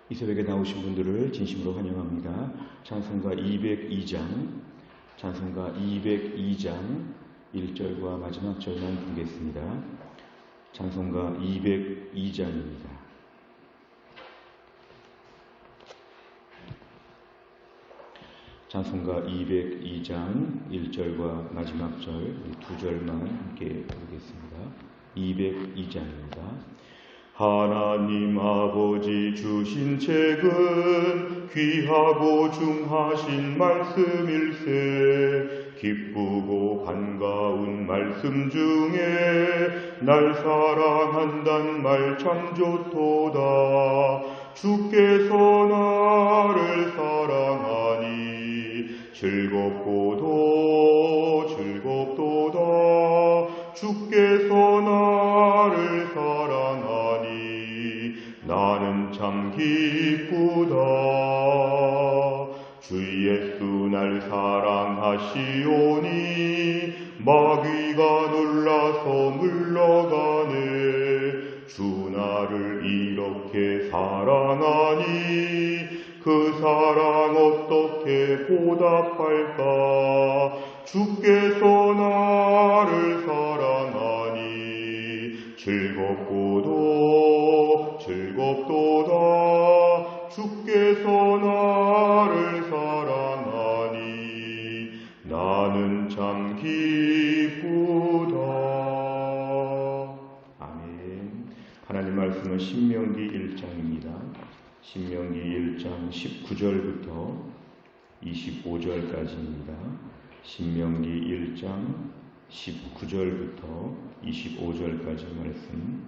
이 새벽에 나오신 분들을 진심으로 환영합니다. 찬송가 202장, 찬송가 202장 1절과 마지막 절만 부르겠습니다. 찬송가 202장입니다. 찬송가 202장 1절과 마지막 절 두 절만 함께 부르겠습니다. 202장입니다. 하나님 아버지 주신 책은 귀하고 중하신 말씀일세. 기쁘고 반가운 말씀 중에 날 사랑한단 말 참 좋도다. 주께서 나를 사랑하니 즐겁고도 즐겁도다. 주께서 나를 사랑하니 나는 참 기쁘다. 주 예수 날 사랑하시오니 마귀가 놀라서 물러가네. 주 나를 이렇게 사랑하니 그 사랑 어떻게 보답할까. 주께서 나를 사랑하니 즐겁고도 즐겁도다. 주께서 나를 사랑하니 나는 참 기쁘다. 아멘. 하나님 말씀은 신명기 1장입니다. 신명기 1장 19절부터 25절까지입니다. 신명기 1장 19절부터 25절까지 말씀,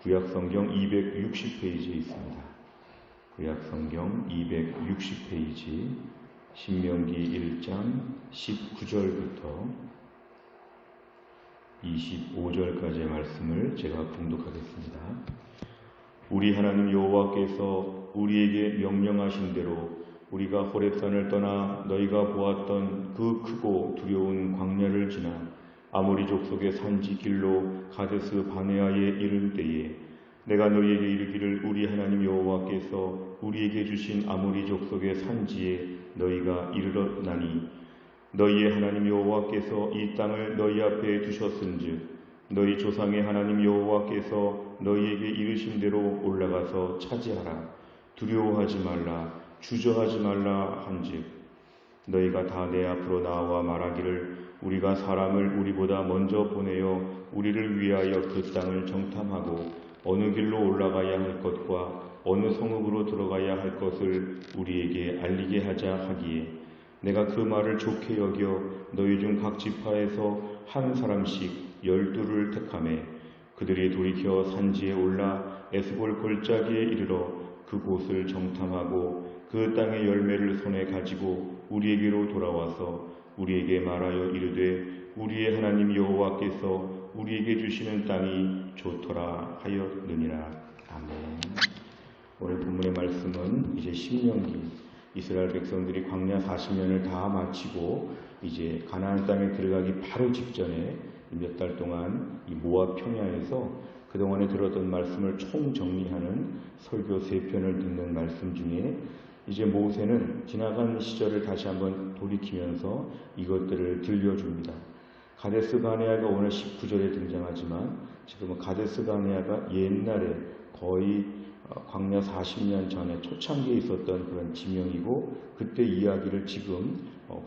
구약성경 260페이지에 있습니다. 구약성경 260페이지, 신명기 1장 19절부터 25절까지의 말씀을 제가 봉독하겠습니다. 우리 하나님 여호와께서 우리에게 명령하신 대로 우리가 호렙산을 떠나 너희가 보았던 그 크고 두려운 광야를 지나 아모리 족속의 산지 길로 가데스 바네아에 이른 때에 내가 너희에게 이르기를 우리 하나님 여호와께서 우리에게 주신 아모리 족속의 산지에 너희가 이르렀나니 너희의 하나님 여호와께서 이 땅을 너희 앞에 두셨은즉 너희 조상의 하나님 여호와께서 너희에게 이르신 대로 올라가서 차지하라. 두려워하지 말라. 주저하지 말라 한즉 너희가 다 내 앞으로 나와 말하기를 우리가 사람을 우리보다 먼저 보내어 우리를 위하여 그 땅을 정탐하고 어느 길로 올라가야 할 것과 어느 성읍으로 들어가야 할 것을 우리에게 알리게 하자 하기에 내가 그 말을 좋게 여겨 너희 중 각 지파에서 한 사람씩 12를 택하매 그들이 돌이켜 산지에 올라 에스볼 골짜기에 이르러 그곳을 정탐하고 그 땅의 열매를 손에 가지고 우리에게로 돌아와서 우리에게 말하여 이르되 우리의 하나님 여호와께서 우리에게 주시는 땅이 좋더라 하였느니라. 아멘. 오늘 본문의 말씀은 이제 신명기, 이스라엘 백성들이 광야 40년을 다 마치고 이제 가나안 땅에 들어가기 바로 직전에 몇 달 동안 이 모압 평야에서 그동안에 들었던 말씀을 총정리하는 설교 3편을 듣는 말씀 중에 이제 모세는 지나간 시절을 다시 한번 돌이키면서 이것들을 들려줍니다. 가데스 바네아가 오늘 19절에 등장하지만 지금은 가데스 바네아가 옛날에 거의 광야 40년 전에 초창기에 있었던 그런 지명이고 그때 이야기를 지금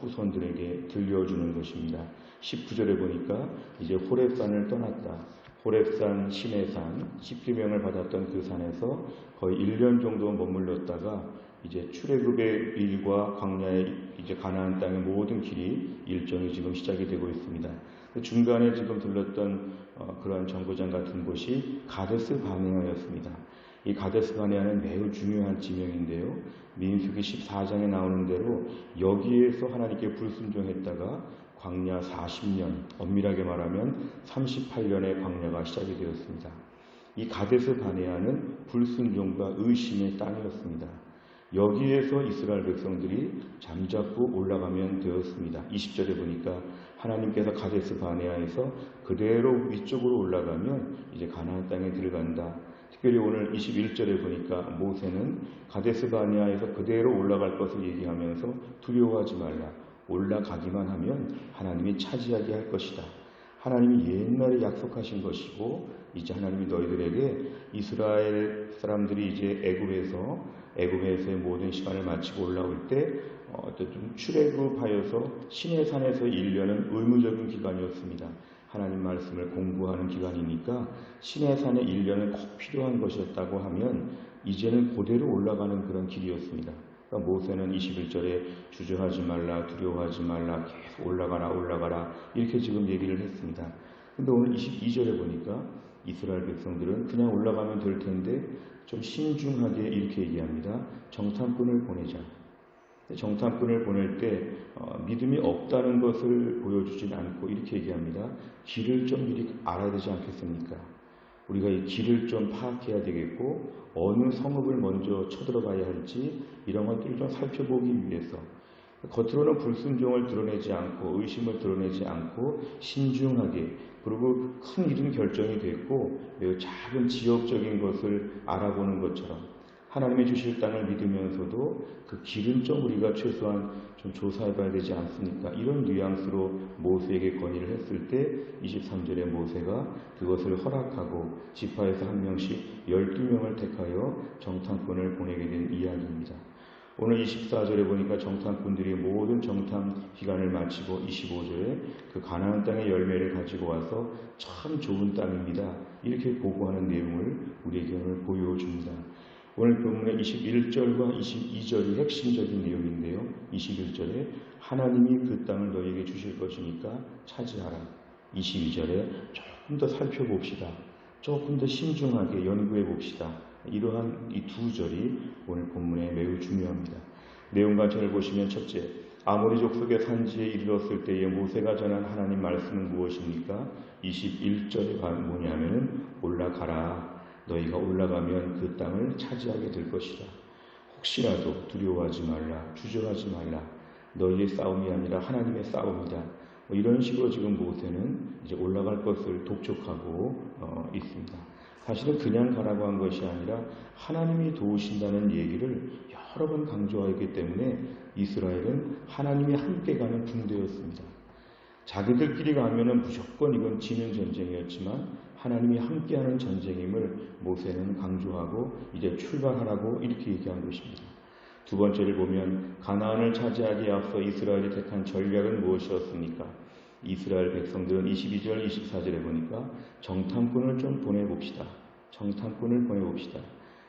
후손들에게 들려주는 것입니다. 19절에 보니까 이제 호렙산을 떠났다. 호렙산, 시내산, 십계명을 받았던 그 산에서 거의 1년 정도 머물렀다가 이제 출애굽의 일과 광야의 이제 가나안 땅의 모든 길이 일정이 지금 시작이 되고 있습니다. 중간에 지금 들렀던 그러한 정거장 같은 곳이 가데스 바네아였습니다. 이 가데스 바네아는 매우 중요한 지명인데요. 민수기 14장에 나오는 대로 여기에서 하나님께 불순종했다가 광야 40년, 엄밀하게 말하면 38년의 광야가 시작이 되었습니다. 이 가데스 바네아는 불순종과 의심의 땅이었습니다. 여기에서 이스라엘 백성들이 잠자코 올라가면 되었습니다. 20절에 보니까 하나님께서 가데스 바네아에서 그대로 위쪽으로 올라가면 이제 가나안 땅에 들어간다. 특별히 오늘 21절에 보니까 모세는 가데스 바네아에서 그대로 올라갈 것을 얘기하면서 두려워하지 말라. 올라가기만 하면 하나님이 차지하게 할 것이다. 하나님이 옛날에 약속하신 것이고 이제 하나님이 너희들에게 이스라엘 사람들이 이제 애굽에서의 모든 시간을 마치고 올라올 때 좀 출애굽하여서 시내산에서 1년은 의무적인 기간이었습니다. 하나님 말씀을 공부하는 기간이니까 시내산의 1년은 꼭 필요한 것이었다고 하면 이제는 그대로 올라가는 그런 길이었습니다. 그러니까 모세는 21절에 주저하지 말라, 두려워하지 말라, 계속 올라가라 이렇게 지금 얘기를 했습니다. 근데 오늘 22절에 보니까 이스라엘 백성들은 그냥 올라가면 될 텐데 좀 신중하게 이렇게 얘기합니다. 정탐꾼을 보내자. 정탐꾼을 보낼 때 믿음이 없다는 것을 보여주진 않고 이렇게 얘기합니다. 길을 좀 미리 알아야 되지 않겠습니까? 우리가 이 길을 좀 파악해야 되겠고 어느 성읍을 먼저 쳐들어가야 할지 이런 것들을 좀 살펴보기 위해서 겉으로는 불순종을 드러내지 않고 의심을 드러내지 않고 신중하게 그리고 큰 일은 결정이 됐고 매우 작은 지역적인 것을 알아보는 것처럼 하나님이 주실 땅을 믿으면서도 그 길은 좀 우리가 최소한 좀 조사해봐야 되지 않습니까? 이런 뉘앙스로 모세에게 건의를 했을 때 23절에 모세가 그것을 허락하고 지파에서 한 명씩 12명을 택하여 정탐꾼을 보내게 된 이야기입니다. 오늘 24절에 보니까 정탐꾼들이 모든 정탐 기간을 마치고 25절에 그 가나안 땅의 열매를 가지고 와서 참 좋은 땅입니다. 이렇게 보고하는 내용을 우리에게 오늘 보여줍니다. 오늘 본문의 21절과 22절이 핵심적인 내용인데요. 21절에 하나님이 그 땅을 너희에게 주실 것이니까 차지하라. 22절에 조금 더 살펴봅시다. 조금 더 신중하게 연구해 봅시다. 이러한 이 두 절이 오늘 본문에 매우 중요합니다. 내용과 전을 보시면 첫째, 아모리 족속의 산지에 이르렀을 때에 모세가 전한 하나님 말씀은 무엇입니까? 21절에 뭐냐면 올라가라. 너희가 올라가면 그 땅을 차지하게 될 것이다. 혹시라도 두려워하지 말라, 주저하지 말라. 너희의 싸움이 아니라 하나님의 싸움이다. 이런 식으로 지금 모세는 이제 올라갈 것을 독촉하고 있습니다. 사실은 그냥 가라고 한 것이 아니라 하나님이 도우신다는 얘기를 여러 번 강조하기 때문에 이스라엘은 하나님이 함께 가는 군대였습니다. 자기들끼리 가면은 무조건 이건 지는 전쟁이었지만 하나님이 함께하는 전쟁임을 모세는 강조하고 이제 출발하라고 이렇게 얘기한 것입니다. 두 번째를 보면 가나안을 차지하기에 앞서 이스라엘이 택한 전략은 무엇이었습니까? 이스라엘 백성들은 22절, 24절에 보니까 정탐꾼을 좀 보내봅시다. 정탐꾼을 보내봅시다.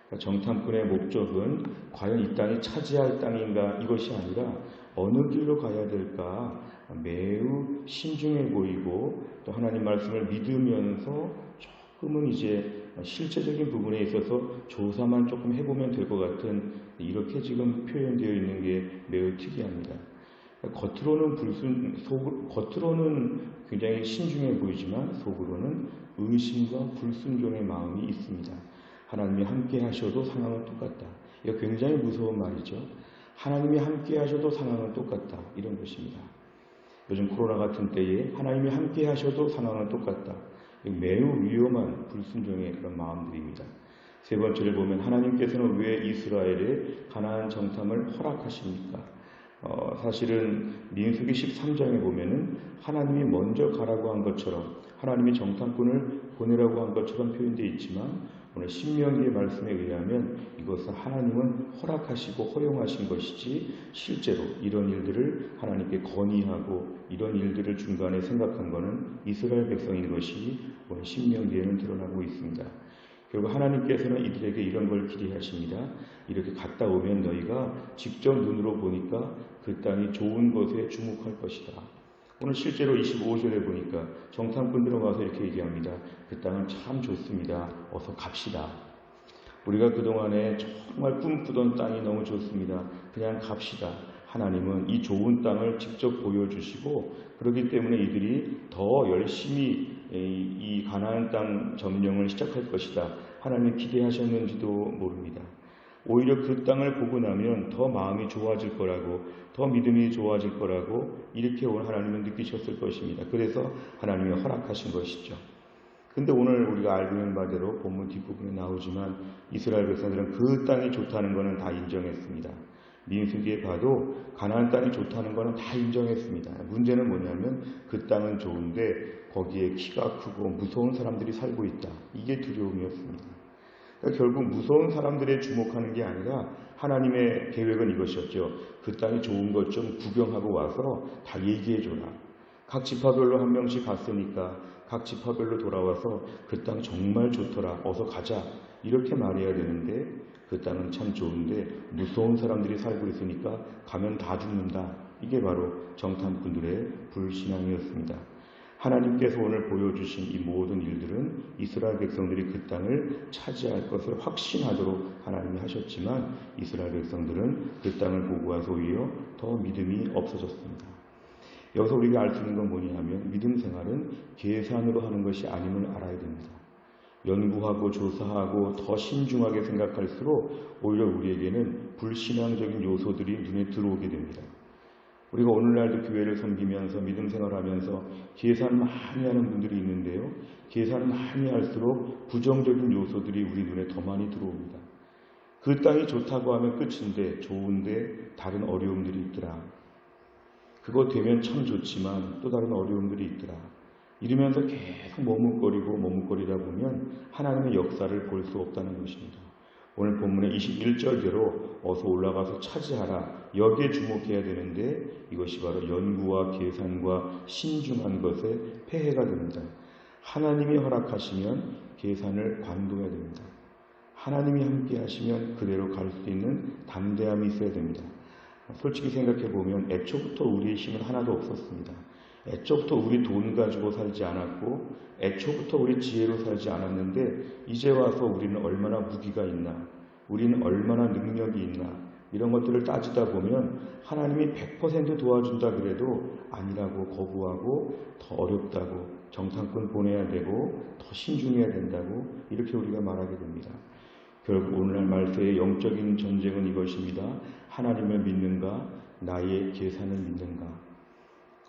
그러니까 정탐꾼의 목적은 과연 이 땅이 차지할 땅인가 이것이 아니라 어느 길로 가야 될까 매우 신중해 보이고 또 하나님 말씀을 믿으면서 조금은 이제 실제적인 부분에 있어서 조사만 조금 해보면 될 것 같은 이렇게 지금 표현되어 있는 게 매우 특이합니다. 겉으로는 굉장히 신중해 보이지만 속으로는 의심과 불순종의 마음이 있습니다. 하나님이 함께 하셔도 상황은 똑같다. 이거 굉장히 무서운 말이죠. 하나님이 함께 하셔도 상황은 똑같다. 이런 것입니다. 요즘 코로나 같은 때에 하나님이 함께 하셔도 상황은 똑같다. 매우 위험한 불순종의 그런 마음들입니다. 세 번째를 보면 하나님께서는 왜 이스라엘의 가나안 정탐을 허락하십니까? 사실은 민수기 13장에 보면은 하나님이 먼저 가라고 한 것처럼 하나님이 정탐꾼을 보내라고 한 것처럼 표현되어 있지만 오늘 신명기의 말씀에 의하면 이것은 하나님은 허락하시고 허용하신 것이지 실제로 이런 일들을 하나님께 건의하고 이런 일들을 중간에 생각한 것은 이스라엘 백성인 것이 오늘 신명기에는 드러나고 있습니다. 결국 하나님께서는 이들에게 이런 걸 기대하십니다. 이렇게 갔다 오면 너희가 직접 눈으로 보니까 그 땅이 좋은 것에 주목할 것이다. 오늘 실제로 25절에 보니까 정탐꾼들은 와서 이렇게 얘기합니다. 그 땅은 참 좋습니다. 어서 갑시다. 우리가 그동안에 정말 꿈꾸던 땅이 너무 좋습니다. 그냥 갑시다. 하나님은 이 좋은 땅을 직접 보여주시고 그렇기 때문에 이들이 더 열심히 이 가나안 땅 점령을 시작할 것이다. 하나님 기대하셨는지도 모릅니다. 오히려 그 땅을 보고 나면 더 마음이 좋아질 거라고, 더 믿음이 좋아질 거라고 이렇게 오늘 하나님은 느끼셨을 것입니다. 그래서 하나님이 허락하신 것이죠. 근데 오늘 우리가 알고 있는 바대로 본문 뒷부분에 나오지만 이스라엘 백성들은 그 땅이 좋다는 것은 다 인정했습니다. 민수기에 봐도 가나안 땅이 좋다는 것은 다 인정했습니다. 문제는 뭐냐면 그 땅은 좋은데 거기에 키가 크고 무서운 사람들이 살고 있다. 이게 두려움이었습니다. 그러니까 결국 무서운 사람들에 주목하는 게 아니라 하나님의 계획은 이것이었죠. 그 땅이 좋은 것 좀 구경하고 와서 다 얘기해줘라. 각 지파별로 한 명씩 갔으니까 각 지파별로 돌아와서 그 땅 정말 좋더라. 어서 가자. 이렇게 말해야 되는데 그 땅은 참 좋은데 무서운 사람들이 살고 있으니까 가면 다 죽는다. 이게 바로 정탐꾼들의 불신앙이었습니다. 하나님께서 오늘 보여주신 이 모든 일들은 이스라엘 백성들이 그 땅을 차지할 것을 확신하도록 하나님이 하셨지만 이스라엘 백성들은 그 땅을 보고 와서 오히려 더 믿음이 없어졌습니다. 여기서 우리가 알 수 있는 건 뭐냐면 믿음 생활은 계산으로 하는 것이 아님을 알아야 됩니다. 연구하고 조사하고 더 신중하게 생각할수록 오히려 우리에게는 불신앙적인 요소들이 눈에 들어오게 됩니다. 우리가 오늘날도 교회를 섬기면서 믿음 생활하면서 계산 많이 하는 분들이 있는데요. 계산 많이 할수록 부정적인 요소들이 우리 눈에 더 많이 들어옵니다. 그 땅이 좋다고 하면 끝인데 좋은데 다른 어려움들이 있더라. 그거 되면 참 좋지만 또 다른 어려움들이 있더라. 이러면서 계속 머뭇거리다 보면 하나님의 역사를 볼 수 없다는 것입니다. 오늘 본문의 21절대로 어서 올라가서 차지하라. 여기에 주목해야 되는데 이것이 바로 연구와 계산과 신중한 것에 폐해가 됩니다. 하나님이 허락하시면 계산을 관둬야 됩니다. 하나님이 함께 하시면 그대로 갈 수 있는 담대함이 있어야 됩니다. 솔직히 생각해 보면 애초부터 우리의 힘은 하나도 없었습니다. 애초부터 우리 돈 가지고 살지 않았고 애초부터 우리 지혜로 살지 않았는데 이제 와서 우리는 얼마나 무기가 있나, 우리는 얼마나 능력이 있나 이런 것들을 따지다 보면 하나님이 100% 도와준다 그래도 아니라고 거부하고 더 어렵다고 정탐꾼 보내야 되고 더 신중해야 된다고 이렇게 우리가 말하게 됩니다. 결국 오늘날 말세의 영적인 전쟁은 이것입니다. 하나님을 믿는가 나의 계산을 믿는가.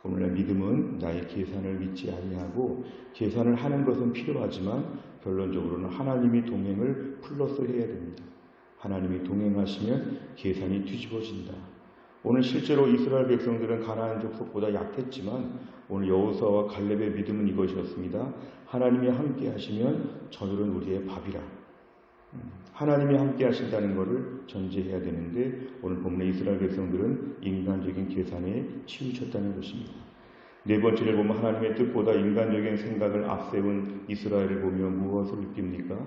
오늘날 믿음은 나의 계산을 믿지 아니하고 계산을 하는 것은 필요하지만 결론적으로는 하나님이 동행을 플러스 해야 됩니다. 하나님이 동행하시면 계산이 뒤집어진다. 오늘 실제로 이스라엘 백성들은 가나안 족속보다 약했지만 오늘 여호수아와 갈렙의 믿음은 이것이었습니다. 하나님이 함께 하시면 저들은 우리의 밥이라. 하나님이 함께 하신다는 것을 전제해야 되는데 오늘 본문의 이스라엘 백성들은 인간적인 계산에 치우쳤다는 것입니다. 네 번째를 보면 하나님의 뜻보다 인간적인 생각을 앞세운 이스라엘을 보면 무엇을 느낍니까?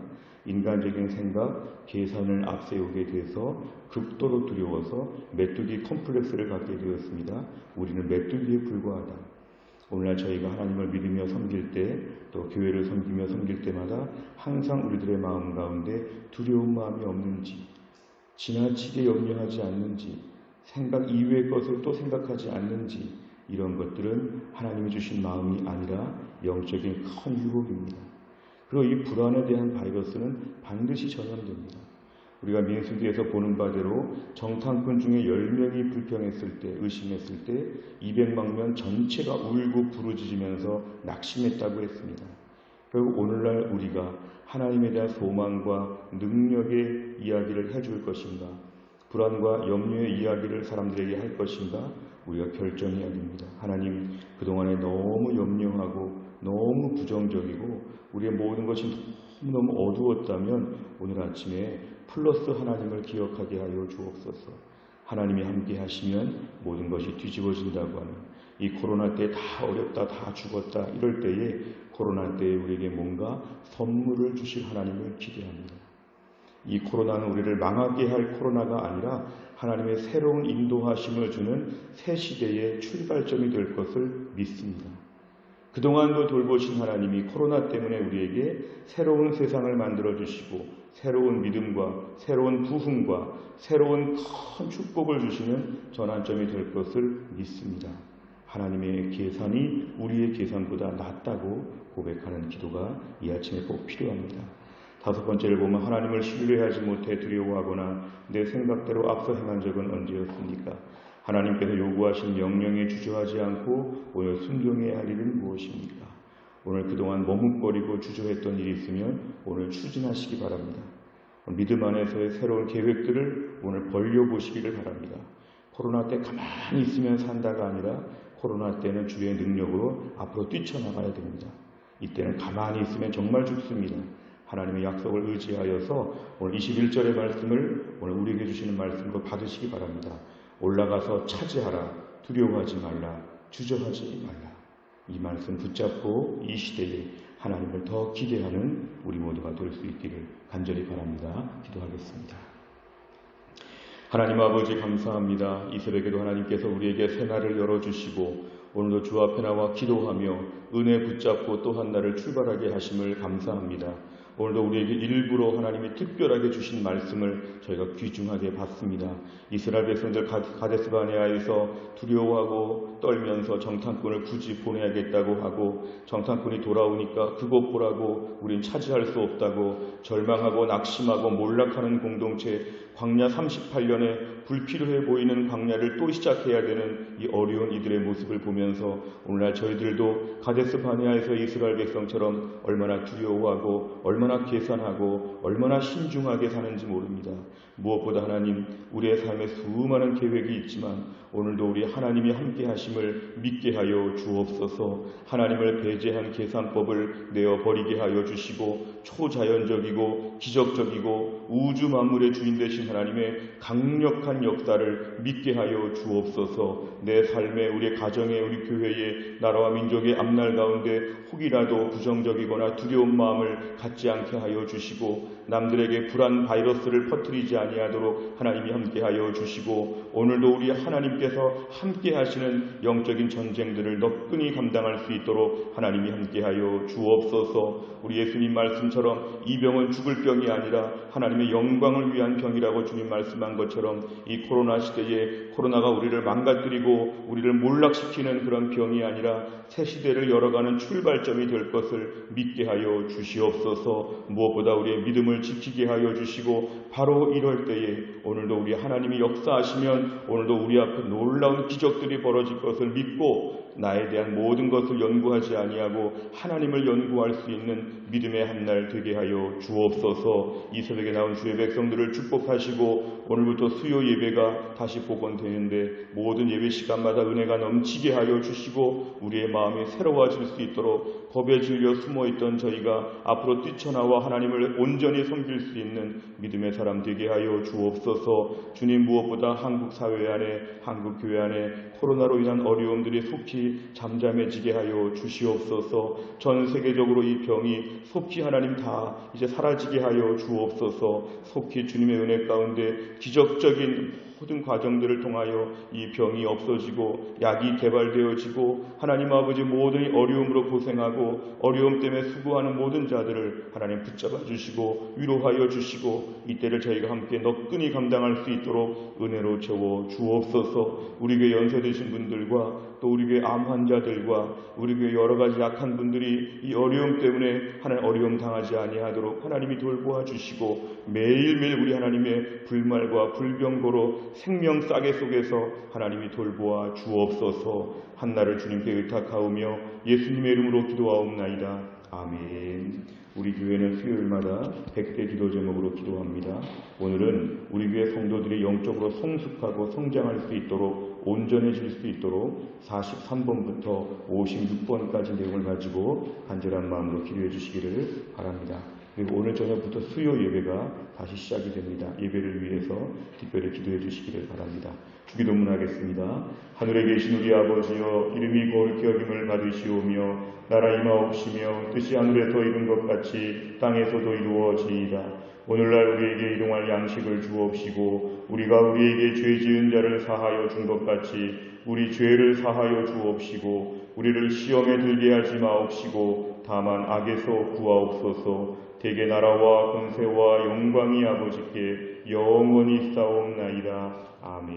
인간적인 생각, 계산을 앞세우게 돼서 극도로 두려워서 메뚜기 컴플렉스를 갖게 되었습니다. 우리는 메뚜기에 불과하다. 오늘날 저희가 하나님을 믿으며 섬길 때 또 교회를 섬기며 섬길 때마다 항상 우리들의 마음 가운데 두려운 마음이 없는지, 지나치게 염려하지 않는지, 생각 이외의 것을 또 생각하지 않는지 이런 것들은 하나님이 주신 마음이 아니라 영적인 큰 유혹입니다. 그리고 이 불안에 대한 바이러스는 반드시 전염됩니다. 우리가 민수기에서 보는 바대로 정탐꾼 중에 10명이 불평했을 때, 의심했을 때 200만 명 전체가 울고 부르짖으면서 낙심했다고 했습니다. 결국 오늘날 우리가 하나님에 대한 소망과 능력의 이야기를 해줄 것인가, 불안과 염려의 이야기를 사람들에게 할 것인가 우리가 결정해야 됩니다. 하나님 그동안에 너무 염려하고 너무 부정적이고 우리의 모든 것이 너무 어두웠다면 오늘 아침에 플러스 하나님을 기억하게 하여 주옵소서. 하나님이 함께 하시면 모든 것이 뒤집어진다고 하는 이 코로나 때 다 어렵다, 다 죽었다 이럴 때에 코로나 때에 우리에게 뭔가 선물을 주실 하나님을 기대합니다. 이 코로나는 우리를 망하게 할 코로나가 아니라 하나님의 새로운 인도하심을 주는 새 시대의 출발점이 될 것을 믿습니다. 그동안도 돌보신 하나님이 코로나 때문에 우리에게 새로운 세상을 만들어주시고 새로운 믿음과 새로운 부흥과 새로운 큰 축복을 주시는 전환점이 될 것을 믿습니다. 하나님의 계산이 우리의 계산보다 낫다고 고백하는 기도가 이 아침에 꼭 필요합니다. 다섯 번째를 보면 하나님을 신뢰하지 못해 두려워하거나 내 생각대로 앞서 행한 적은 언제였습니까? 하나님께서 요구하신 명령에 주저하지 않고 오늘 순종해야 할 일은 무엇입니까? 오늘 그동안 머뭇거리고 주저했던 일이 있으면 오늘 추진하시기 바랍니다. 믿음 안에서의 새로운 계획들을 오늘 벌려보시기를 바랍니다. 코로나 때 가만히 있으면 산다가 아니라 코로나 때는 주의 능력으로 앞으로 뛰쳐나가야 됩니다. 이때는 가만히 있으면 정말 죽습니다. 하나님의 약속을 의지하여서 오늘 21절의 말씀을 오늘 우리에게 주시는 말씀으로 받으시기 바랍니다. 올라가서 차지하라. 두려워하지 말라. 주저하지 말라. 이 말씀 붙잡고 이 시대에 하나님을 더 기대하는 우리 모두가 될 수 있기를 간절히 바랍니다. 기도하겠습니다. 하나님 아버지 감사합니다. 이 새벽에도 하나님께서 우리에게 새날을 열어주시고 오늘도 주 앞에 나와 기도하며 은혜 붙잡고 또 한 날을 출발하게 하심을 감사합니다. 오늘도 우리에게 일부러 하나님이 특별하게 주신 말씀을 저희가 귀중하게 받습니다. 이스라엘 백성들 가데스 바네아에서 두려워하고 떨면서 정탐꾼을 굳이 보내야겠다고 하고 정탐꾼이 돌아오니까 그것 보라고 우린 차지할 수 없다고 절망하고 낙심하고 몰락하는 공동체, 광야 38년에 불필요해 보이는 광야를 또 시작해야 되는 이 어려운 이들의 모습을 보면서 오늘날 저희들도 가데스 바네아에서 이스라엘 백성처럼 얼마나 두려워하고 얼마나 계산하고 얼마나 신중하게 사는지 모릅니다. 무엇보다 하나님, 우리의 삶에 수많은 계획이 있지만 오늘도 우리 하나님이 함께 하심을 믿게 하여 주옵소서. 하나님을 배제한 계산법을 내어버리게 하여 주시고 초자연적이고 기적적이고 우주 만물의 주인 되신 하나님의 강력한 역사를 믿게 하여 주옵소서. 내 삶에, 우리의 가정에, 우리 교회에, 나라와 민족의 앞날 가운데 혹이라도 부정적이거나 두려운 마음을 갖지 않게 하여 주시고 남들에게 불안 바이러스를 퍼뜨리지 아니하도록 하나님이 함께하여 주시고 오늘도 우리 하나님께서 함께 하시는 영적인 전쟁들을 너끈히 감당할 수 있도록 하나님이 함께하여 주옵소서. 우리 예수님 말씀처럼 이 병은 죽을 병이 아니라 하나님의 영광을 위한 병이라고 주님 말씀한 것처럼 이 코로나 시대에 코로나가 우리를 망가뜨리고 우리를 몰락시키는 그런 병이 아니라 새 시대를 열어가는 출발점이 될 것을 믿게 하여 주시옵소서. 무엇보다 우리의 믿음을 지키게 하여 주시고 바로 이럴 때에 오늘도 우리 하나님이 역사하시면 오늘도 우리 앞에 놀라운 기적들이 벌어질 것을 믿고 나에 대한 모든 것을 연구하지 아니하고 하나님을 연구할 수 있는 믿음의 한날 되게 하여 주옵소서. 이 새벽에 나온 주의 백성들을 축복하시고 오늘부터 수요 예배가 다시 복원되는데 모든 예배 시간마다 은혜가 넘치게 하여 주시고 우리의 마음이 새로워질 수 있도록 겁에 질려 숨어있던 저희가 앞으로 뛰쳐나와 하나님을 온전히 섬길 수 있는 믿음의 사람 되게 하여 주옵소서. 주님, 무엇보다 한국 사회 안에, 한국 교회 안에 코로나로 인한 어려움들이 속히 잠잠해지게 하여 주시옵소서. 전 세계적으로 이 병이 속히 하나님 다 이제 사라지게 하여 주옵소서. 속히 주님의 은혜 가운데 기적적인 모든 과정들을 통하여 이 병이 없어지고 약이 개발되어지고 하나님 아버지 모든 어려움으로 고생하고 어려움 때문에 수고하는 모든 자들을 하나님 붙잡아 주시고 위로하여 주시고 이때를 저희가 함께 너끈히 감당할 수 있도록 은혜로 채워 주옵소서. 우리 교회 연세되신 분들과 또 우리 교회 암 환자들과 우리 교회 여러 가지 약한 분들이 이 어려움 때문에 하나님 어려움 당하지 아니하도록 하나님이 돌보아 주시고 매일매일 우리 하나님의 불말과 불병거로 생명 싸개 속에서 하나님이 돌보아 주옵소서. 한날을 주님께 의탁하오며 예수님의 이름으로 기도하옵나이다. 아멘. 우리 교회는 수요일마다 100대 기도 제목으로 기도합니다. 오늘은 우리 교회 성도들이 영적으로 성숙하고 성장할 수 있도록 온전해질 수 있도록 43번부터 56번까지 내용을 가지고 간절한 마음으로 기도해 주시기를 바랍니다. 그리고 오늘 저녁부터 수요 예배가 다시 시작이 됩니다. 예배를 위해서 특별히 기도해 주시기를 바랍니다. 주기도문 하겠습니다. 하늘에 계신 우리 아버지여, 이름이 거룩히 여김을 받으시오며 나라 임하옵시며 뜻이 하늘에서 이룬 것 같이 땅에서도 이루어지이다. 오늘날 우리에게 일용할 양식을 주옵시고 우리가 우리에게 죄 지은 자를 사하여 준 것 같이 우리 죄를 사하여 주옵시고 우리를 시험에 들게 하지 마옵시고 다만 악에서 구하옵소서. 대개 나라와 권세와 영광이 아버지께 영원히 싸움나이다. 아멘.